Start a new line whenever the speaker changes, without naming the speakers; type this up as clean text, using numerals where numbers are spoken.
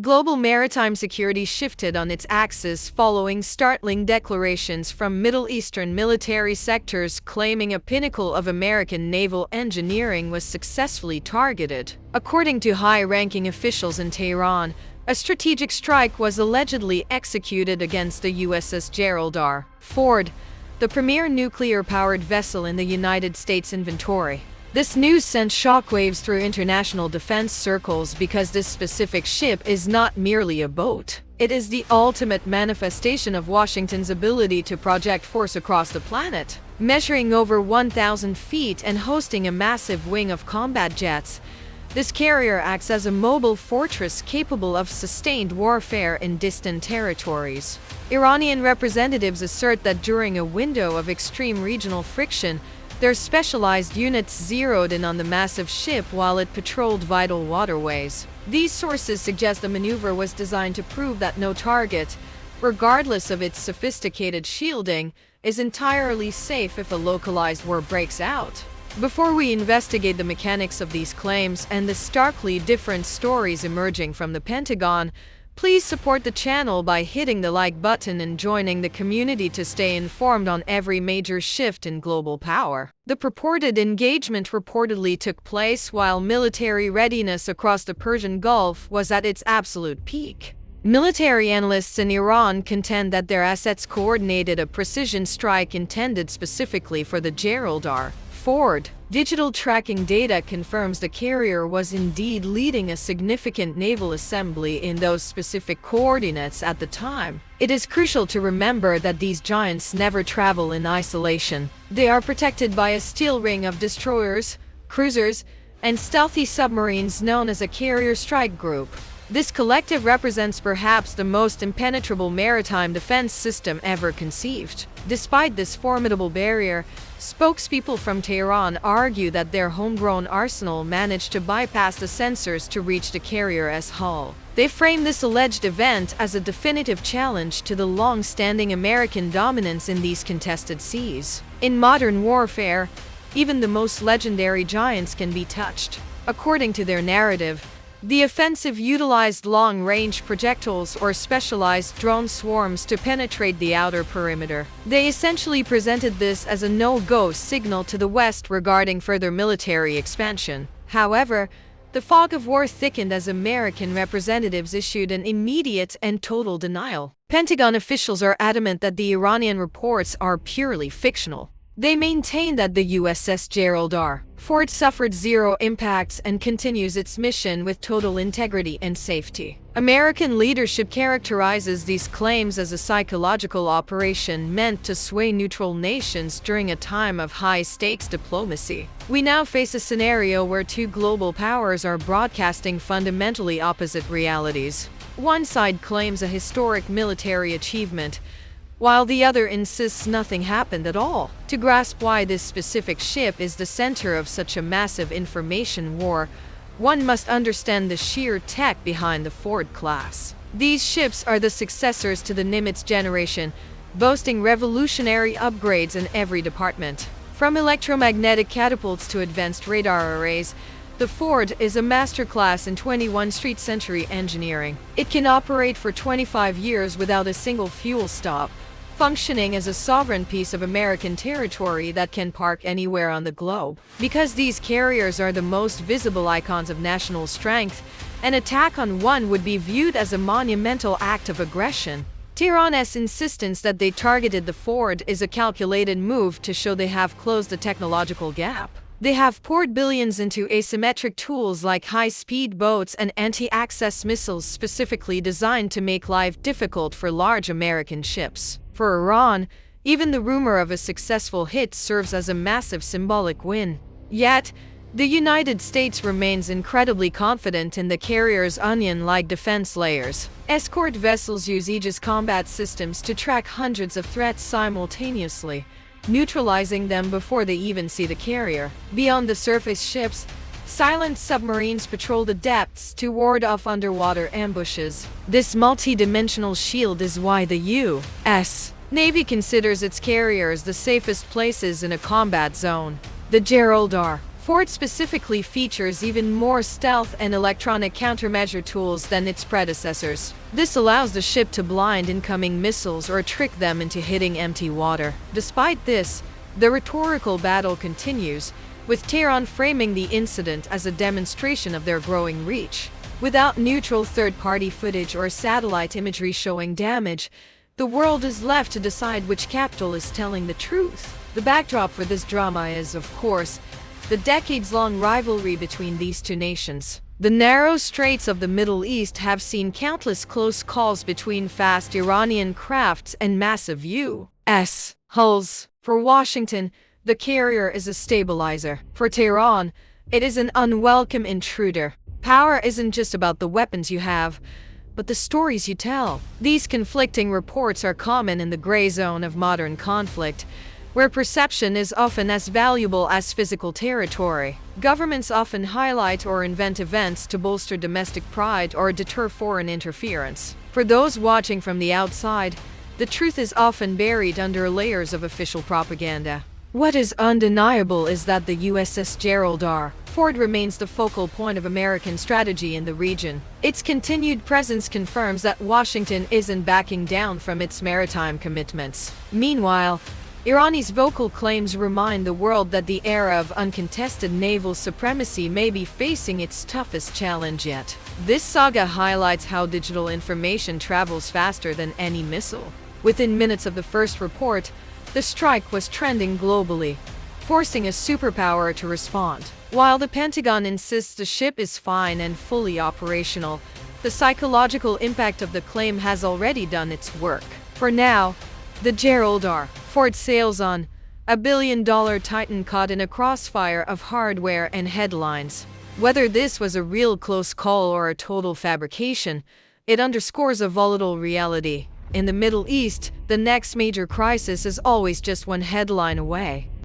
Global maritime security shifted on its axis following startling declarations from Middle Eastern military sectors claiming a pinnacle of American naval engineering was successfully targeted. According to high-ranking officials in Tehran, a strategic strike was allegedly executed against the USS Gerald R. Ford, the premier nuclear-powered vessel in the United States inventory. This news sent shockwaves through international defense circles because this specific ship is not merely a boat. It is the ultimate manifestation of Washington's ability to project force across the planet. Measuring over 1,000 feet and hosting a massive wing of combat jets, this carrier acts as a mobile fortress capable of sustained warfare in distant territories. Iranian representatives assert that during a window of extreme regional friction, their specialized units zeroed in on the massive ship while it patrolled vital waterways. These sources suggest the maneuver was designed to prove that no target, regardless of its sophisticated shielding, is entirely safe if a localized war breaks out. Before we investigate the mechanics of these claims and the starkly different stories emerging from the Pentagon, please support the channel by hitting the like button and joining the community to stay informed on every major shift in global power. The purported engagement reportedly took place while military readiness across the Persian Gulf was at its absolute peak. Military analysts in Iran contend that their assets coordinated a precision strike intended specifically for the Gerald R. Ford. Digital tracking data confirms the carrier was indeed leading a significant naval assembly in those specific coordinates at the time. It is crucial to remember that these giants never travel in isolation. They are protected by a steel ring of destroyers, cruisers, and stealthy submarines known as a carrier strike group. This collective represents perhaps the most impenetrable maritime defense system ever conceived. Despite this formidable barrier, spokespeople from Tehran argue that their homegrown arsenal managed to bypass the sensors to reach the carrier's hull. They frame this alleged event as a definitive challenge to the long-standing American dominance in these contested seas. In modern warfare, even the most legendary giants can be touched. According to their narrative, the offensive utilized long-range projectiles or specialized drone swarms to penetrate the outer perimeter. They essentially presented this as a no-go signal to the West regarding further military expansion. However, the fog of war thickened as American representatives issued an immediate and total denial. Pentagon officials are adamant that the Iranian reports are purely fictional. They maintain that the USS Gerald R. Ford suffered zero impacts and continues its mission with total integrity and safety. American leadership characterizes these claims as a psychological operation meant to sway neutral nations during a time of high-stakes diplomacy. We now face a scenario where two global powers are broadcasting fundamentally opposite realities. One side claims a historic military achievement, while the other insists nothing happened at all. To grasp why this specific ship is the center of such a massive information war, one must understand the sheer tech behind the Ford class. These ships are the successors to the Nimitz generation, boasting revolutionary upgrades in every department. From electromagnetic catapults to advanced radar arrays, the Ford is a masterclass in 21st century engineering. It can operate for 25 years without a single fuel stop, functioning as a sovereign piece of American territory that can park anywhere on the globe. Because these carriers are the most visible icons of national strength, an attack on one would be viewed as a monumental act of aggression. Tehran's insistence that they targeted the Ford is a calculated move to show they have closed the technological gap. They have poured billions into asymmetric tools like high-speed boats and anti-access missiles specifically designed to make life difficult for large American ships. For Iran, even the rumor of a successful hit serves as a massive symbolic win. Yet, the United States remains incredibly confident in the carrier's onion-like defense layers. Escort vessels use Aegis combat systems to track hundreds of threats simultaneously, neutralizing them before they even see the carrier. Beyond the surface ships, silent submarines patrol the depths to ward off underwater ambushes. This multi-dimensional shield is why the U.S. Navy considers its carriers the safest places in a combat zone. The Gerald R. Ford specifically features even more stealth and electronic countermeasure tools than its predecessors. This allows the ship to blind incoming missiles or trick them into hitting empty water. Despite this, the rhetorical battle continues, with Tehran framing the incident as a demonstration of their growing reach. Without neutral third-party footage or satellite imagery showing damage, the world is left to decide which capital is telling the truth. The backdrop for this drama is, of course, the decades-long rivalry between these two nations. The narrow straits of the Middle East have seen countless close calls between fast Iranian crafts and massive U.S. hulls. For Washington, the carrier is a stabilizer. For Tehran, it is an unwelcome intruder. Power isn't just about the weapons you have, but the stories you tell. These conflicting reports are common in the gray zone of modern conflict, where perception is often as valuable as physical territory. Governments often highlight or invent events to bolster domestic pride or deter foreign interference. For those watching from the outside, the truth is often buried under layers of official propaganda. What is undeniable is that the USS Gerald R. Ford remains the focal point of American strategy in the region. Its continued presence confirms that Washington isn't backing down from its maritime commitments. Meanwhile, Irani's vocal claims remind the world that the era of uncontested naval supremacy may be facing its toughest challenge yet. This saga highlights how digital information travels faster than any missile. Within minutes of the first report, the strike was trending globally, forcing a superpower to respond. While the Pentagon insists the ship is fine and fully operational, the psychological impact of the claim has already done its work. For now, the Gerald R. Ford sails on, a billion-dollar titan caught in a crossfire of hardware and headlines. Whether this was a real close call or a total fabrication, it underscores a volatile reality. In the Middle East, the next major crisis is always just one headline away.